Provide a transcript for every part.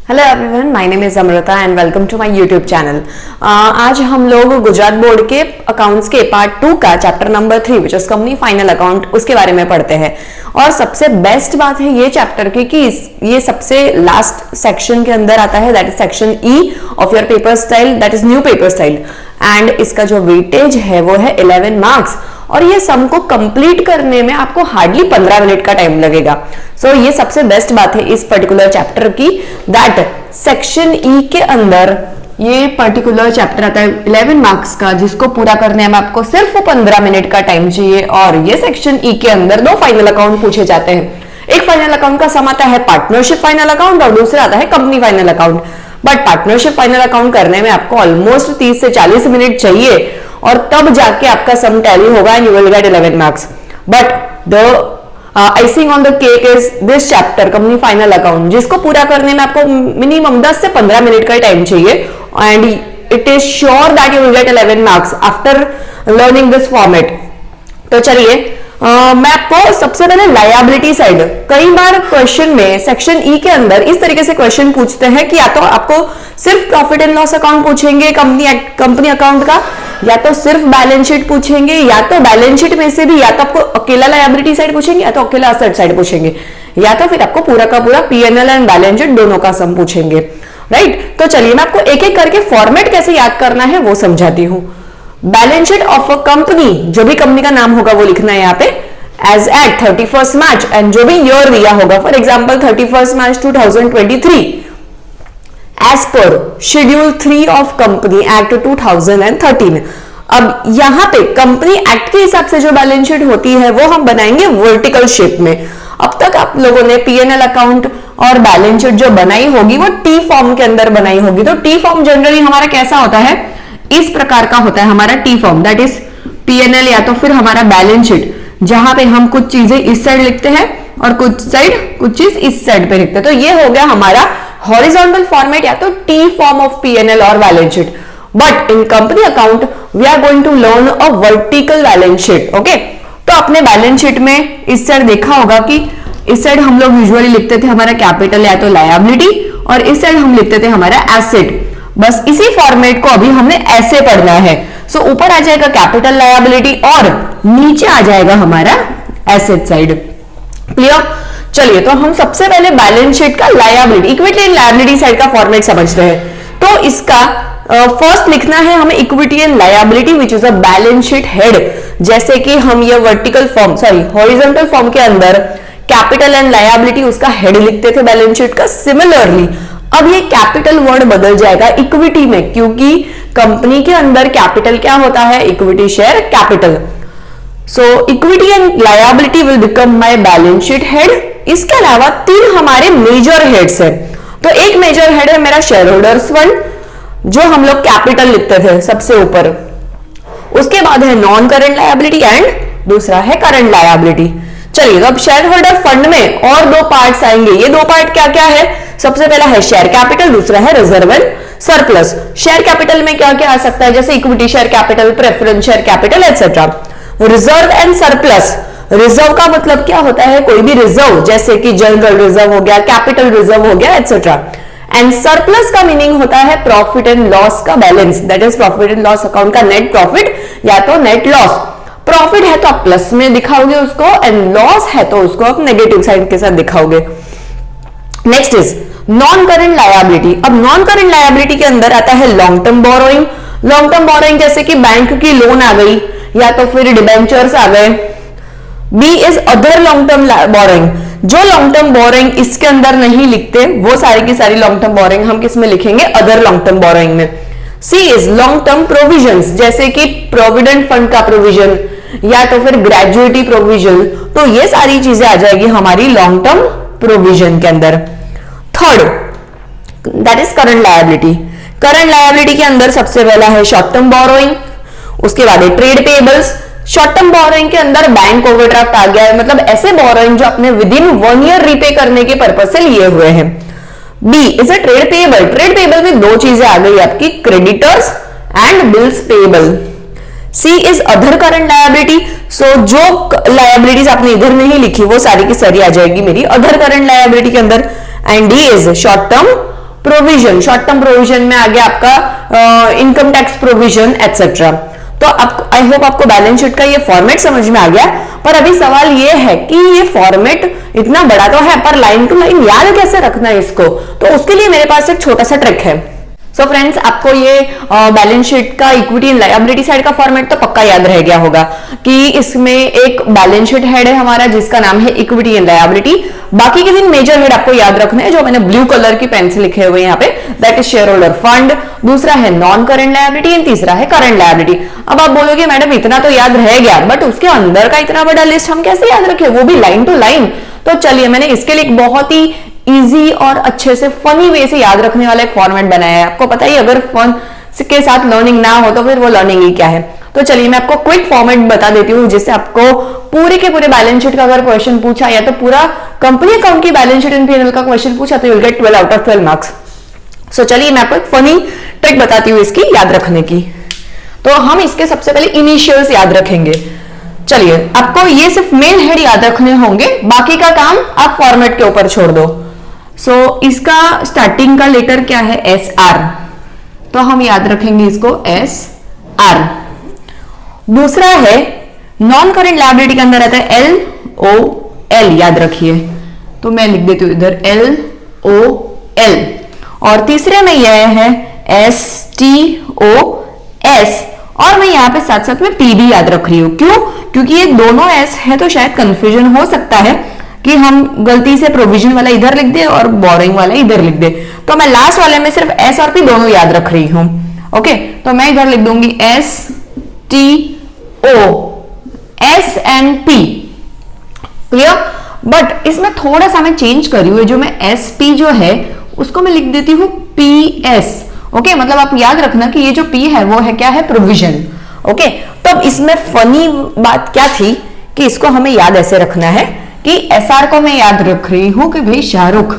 Hello everyone, my name is Amrita and welcome to my YouTube channel. आज हम लोग Gujarat board के अकाउंट्स के पार्ट 2 का chapter number 3 which is company final account उसके बारे में पढ़ते हैं। और सबसे बेस्ट बात है ये चैप्टर की कि ये सबसे लास्ट सेक्शन के अंदर आता है, that is section E of your paper style, that is new paper style. And इसका जो वेटेज है वो है 11 मार्क्स और ये सम को कंप्लीट करने में आपको हार्डली 15 मिनट का टाइम लगेगा। सो ये सबसे बेस्ट बात है इस पर्टिकुलर चैप्टर की, दैट सेक्शन ई के अंदर ये पर्टिकुलर चैप्टर आता है 11 मार्क्स का, जिसको पूरा करने में आपको सिर्फ 15 मिनट का टाइम चाहिए। और ये सेक्शन ई के अंदर 2 फाइनल अकाउंट पूछे जाते हैं। एक फाइनल अकाउंट का सम आता है पार्टनरशिप फाइनल अकाउंट और दूसरा आता है company final account. But partnership final account करने में आपको ऑलमोस्ट 30 से 40 मिनट चाहिए और तब जाके आपका सम टैली होगा and you will gate 11 marks. But the icing on the cake is this chapter company final account, जिसको पूरा करने में आपको मिनिमम 10 से 15 मिनट का टाइम चाहिए and it is sure that you will gate 11 marks after learning this format. तो चलिए मैं आपको सबसे पहले लायबिलिटी साइड, कई बार क्वेश्चन में सेक्शन ई के अंदर इस तरीके से क्वेश्चन पूछते हैं कि या तो आपको सिर्फ प्रॉफिट एंड लॉस अकाउंट पूछेंगे कंपनी अकाउंट का, या तो सिर्फ बैलेंस शीट पूछेंगे, या तो बैलेंस शीट में से भी या तो आपको अकेला लायबिलिटी साइड पूछेंगे या तो अकेला असेट साइड पूछेंगे, या तो फिर आपको पूरा का पूरा पीएनएल एंड बैलेंस शीट दोनों का सम पूछेंगे। राइट, तो चलिए मैं आपको एक एक करके फॉर्मेट कैसे याद करना है वो समझाती हूँ। Balance sheet of a company, जो भी कंपनी का नाम होगा वो लिखना है यहाँ पे, एज एट 31 मार्च एंड जो भी ईयर दिया होगा, for example 31 March 2023 as per schedule 3 of company act 2013। अब यहां पे कंपनी एक्ट के हिसाब से जो बैलेंस शीट होती है वो हम बनाएंगे वर्टिकल शेप में। अब तक आप लोगों ने पीएनएल अकाउंट और बैलेंस शीट जो बनाई होगी वो टी फॉर्म के अंदर बनाई होगी। तो टी फॉर्म जनरली हमारा कैसा होता है, इस प्रकार का होता है हमारा T form, that is PNL या तो फिर हमारा बैलेंस शीट, जहां पे हम कुछ चीजें इस साइड लिखते हैं और कुछ चीज इस साइड पे लिखते हैं। तो ये हो गया हमारा हॉरिजॉन्टल फॉर्मेट या तो टी फॉर्म ऑफ पीएनएल और balance sheet. But in company account we are going to learn a vertical balance sheet. Okay, तो अपने बैलेंस शीट में इस साइड देखा होगा कि इस साइड हम लोग यूजुअली लिखते थे हमारा कैपिटल या तो लायबिलिटी और इस साइड हम लिखते थे हमारा एसेट। बस इसी फॉर्मेट को अभी हमने ऐसे पढ़ना है। सो ऊपर आ जाएगा कैपिटल लायबिलिटी और नीचे आ जाएगा हमारा एसेट साइड। क्लियर? चलिए, तो हम सबसे पहले बैलेंस शीट का liability, equity and liability side का फॉर्मेट समझते हैं। तो इसका फर्स्ट लिखना है हमें equity and liability which is a balance sheet head. जैसे कि हम ये वर्टिकल फॉर्म हॉरिजॉन्टल फॉर्म के अंदर कैपिटल एंड लायबिलिटी उसका हेड लिखते थे बैलेंस शीट का। सिमिलरली अब ये कैपिटल वर्ड बदल जाएगा इक्विटी में, क्योंकि कंपनी के अंदर कैपिटल क्या होता है, equity share capital. So equity and liability will become my balance sheet head. इसके अलावा 3 हमारे मेजर हेड्स है। तो एक मेजर हेड है मेरा शेयर होल्डर्स फंड, जो हम लोग कैपिटल लिखते थे सबसे ऊपर। उसके बाद है नॉन करंट लायबिलिटी एंड दूसरा है करंट लायबिलिटी। चलिए, तो अब शेयर होल्डर फंड में और 2 पार्ट्स आएंगे। ये 2 पार्ट क्या क्या है, सबसे पहला है शेयर कैपिटल, दूसरा है reserve and surplus. Share capital में क्या क्या आ सकता है, जैसे equity share capital, preference share capital etcetera. Reserve and surplus, reserve का मतलब क्या होता है, कोई भी रिजर्व, जैसे कि जनरल रिजर्व हो गया, कैपिटल रिजर्व हो गया एटसेट्रा। एंड सरप्लस का मीनिंग होता है प्रॉफिट एंड लॉस का balance, that is profit and loss account का नेट प्रॉफिट या तो नेट लॉस। प्रॉफिट है तो आप प्लस में दिखाओगे उसको, एंड लॉस है तो उसको आप नेगेटिव साइड के साथ दिखाओगे। Next is non current liability. अब नॉन करंट लायबिलिटी के अंदर आता है long term borrowing. Long term borrowing जैसे कि बैंक की लोन आ गई या तो फिर डिबेंचर्स आ गए। B is other long term borrowing. जो लॉन्ग टर्म बोरोइंग इसके अंदर नहीं लिखते वो सारी की सारी लॉन्ग टर्म बोरोइंग हम किस में लिखेंगे, अदर लॉन्ग टर्म बोरोइंग में। सी इज लॉन्ग टर्म प्रोविजंस, जैसे कि प्रोविडेंट फंड का प्रोविजन या तो फिर ग्रेजुएटी प्रोविजन। तो ये सारी चीजें आ जाएगी हमारी लॉन्ग टर्म प्रोविजन के अंदर। Third, that is current liability. Current liability के अंदर सबसे पहला है शॉर्ट टर्म बोरोइंग, उसके बाद है trade payables. Short term borrowing के अंदर बैंक ओवरड्राफ्ट आ गया है, मतलब ऐसे बोरोइंग जो अपने विद इन 1 ईयर रीपे करने के पर्पज से लिए हुए हैं। B is a trade payable. Trade payable में 2 चीजें आ गई आपकी, creditors and bills payable. C is other current liability. So जो लायबिलिटीज आपने इधर नहीं लिखी वो सारी की सारी आ जाएगी मेरी अदर करंट लायबिलिटी के अंदर। And D is short term provision, short term provision में आ गया आपका इनकम टैक्स प्रोविजन एटसेट्रा। तो अब आई होप आपको बैलेंस शीट का ये फॉर्मेट समझ में आ गया। पर अभी सवाल ये है कि ये फॉर्मेट इतना बड़ा तो है, पर लाइन टू लाइन याद कैसे रखना है इसको, तो उसके लिए मेरे पास एक छोटा सा ट्रिक है। सो फ्रेंड्स, आपको ये बैलेंस शीट का इक्विटी एंड लायबिलिटी साइड का फॉर्मेट तो पक्का याद रह गया होगा कि इसमें एक बैलेंस शीट हेड है हमारा जिसका नाम है इक्विटी एंड लायबिलिटी। बाकी के दिन मेजर हेड आपको याद रखने हैं जो मैंने ब्लू कलर की पेन से लिखे हुए हैं यहाँ पे, that is share holder fund, दूसरा है नॉन करेंट लायबिलिटी एंड तीसरा है करंट लायबिलिटी। अब आप बोलोगे मैडम इतना तो याद रह गया, बट उसके अंदर का इतना बड़ा लिस्ट हम कैसे याद रखें, वो भी लाइन टू लाइन। तो चलिए मैंने इसके लिए एक बहुत ही इजी और अच्छे से फनी वे से याद रखने वाला एक फॉर्मेट बनाया है। आपको पता ही अगर फन के साथ लर्निंग ना हो तो फिर वो लर्निंग ही क्या है। तो चलिए मैं आपको क्विक फॉर्मेट बता देती हूँ जिससे आपको पूरे के पूरे बैलेंस शीट का अगर क्वेश्चन पूछा या तो पूरा कंपनी अकाउंट की बैलेंस शीट एंड P&L का क्वेश्चन पूछा तो you will get 12 out of 12 marks. So चलिए मैं आपको एक फनी ट्रिक बताती हूँ इसकी याद रखने की। तो हम इसके सबसे पहले इनिशियल्स याद रखेंगे। चलिए आपको ये सिर्फ मेन हेड याद रखने होंगे, बाकी का काम आप फॉर्मेट के ऊपर छोड़ दो। सो इसका स्टार्टिंग का लेटर क्या है, SR, तो हम याद रखेंगे इसको SR। दूसरा है नॉन करेंट लायबिलिटी के अंदर आता है LOL, याद रखिए, तो मैं लिख देती हूं इधर LOL। और तीसरे में यह है STOS, और मैं यहां पे साथ साथ में P भी याद रख रही हूं। क्यों? क्योंकि ये दोनों S है तो शायद कंफ्यूजन हो सकता है कि हम गलती से प्रोविजन वाला इधर लिख दे और बोरिंग वाला इधर लिख दे, तो मैं लास्ट वाले में सिर्फ S और P दोनों याद रख रही हूं। ओके, तो मैं इधर लिख दूंगी STO, S and P, clear. But इसमें थोड़ा सा मैं चेंज करी हुई, जो मैं SP जो है उसको मैं लिख देती हूँ PS। ओके, मतलब आप याद रखना कि ये जो P है वो है क्या है, प्रोविजन। ओके, तो अब इसमें फनी बात क्या थी कि इसको हमें याद ऐसे रखना है कि SR को मैं याद रख रही हूं कि भाई Shahrukh.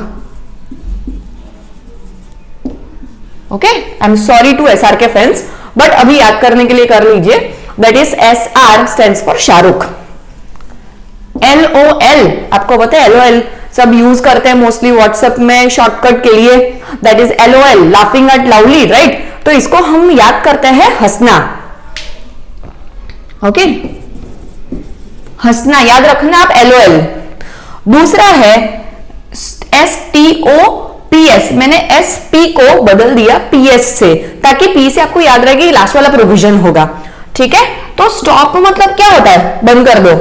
Okay, I am sorry to SR के फैंस, बट अभी याद करने के लिए कर लीजिए, that is SR stands for Shahrukh. LOL, आपको पता है LOL सब यूज करते हैं मोस्टली व्हाट्सएप में शॉर्टकट के लिए, that is LOL, laughing at loudly, right. तो इसको हम याद करते हैं हंसना। ओके, हंसना याद रखना आप LOL। दूसरा है STOPS, मैंने SP को बदल दिया PS से, ताकि P से आपको याद रहे कि लास्ट वाला प्रोविजन होगा। ठीक है, तो स्टॉप मतलब क्या होता है, बंद कर दो।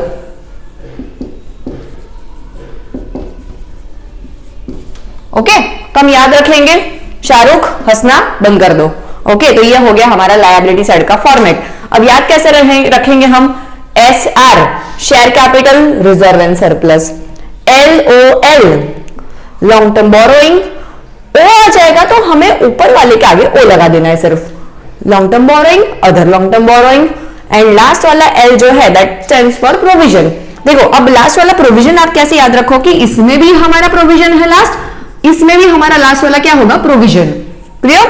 ओके, तो हम याद रखेंगे शाहरुख, हंसना, बंद कर दो। ओके, तो ये हो गया हमारा लायबिलिटी साइड का फॉर्मेट। अब याद कैसे रखेंगे हम, SR share capital, reserve and surplus, LOL long term borrowing, O आ जाएगा तो हमें ऊपर वाले के आगे O लगा देना है सिर्फ, long term borrowing, other long term borrowing, and last वाला L जो है दैट स्टैंड्स फॉर प्रोविजन। देखो अब लास्ट वाला प्रोविजन आप कैसे याद रखो कि इसमें भी हमारा प्रोविजन है लास्ट, इसमें भी हमारा लास्ट वाला क्या होगा, प्रोविजन। क्लियर?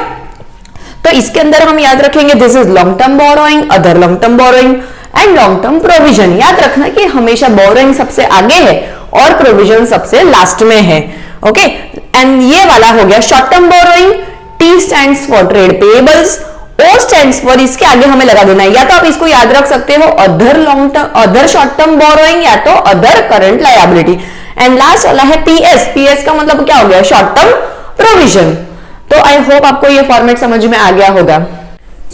तो इसके अंदर हम याद रखेंगे this is long term borrowing, other long term borrowing and long term provision. याद रखना कि हमेशा बोरोइंग सबसे आगे है और प्रोविजन सबसे लास्ट में है। ओके, एंड ये वाला हो गया short term borrowing, T stands for trade payables, O stands for, इसके आगे हमें लगा देना है, या तो आप इसको याद रख सकते हो other long term, other short term borrowing, या तो other current liability. And last वाला है PS का मतलब क्या हो गया, शॉर्ट टर्म प्रोविजन। तो आई होप आपको ये फॉर्मेट समझ में आ गया होगा।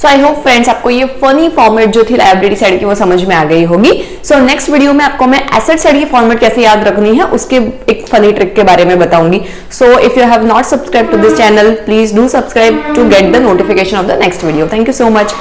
सो आई होप फ्रेंड्स आपको ये फनी फॉर्मेट जो थी लायबिलिटी साइड की वो समझ में आ गई होगी। सो नेक्स्ट वीडियो में आपको मैं एसेट साइड की फॉर्मेट कैसे याद रखनी है उसके एक फनी ट्रिक के बारे में बताऊंगी। So if you have not subscribe to this channel, please do subscribe to get the notification of the next video. Thank you so much.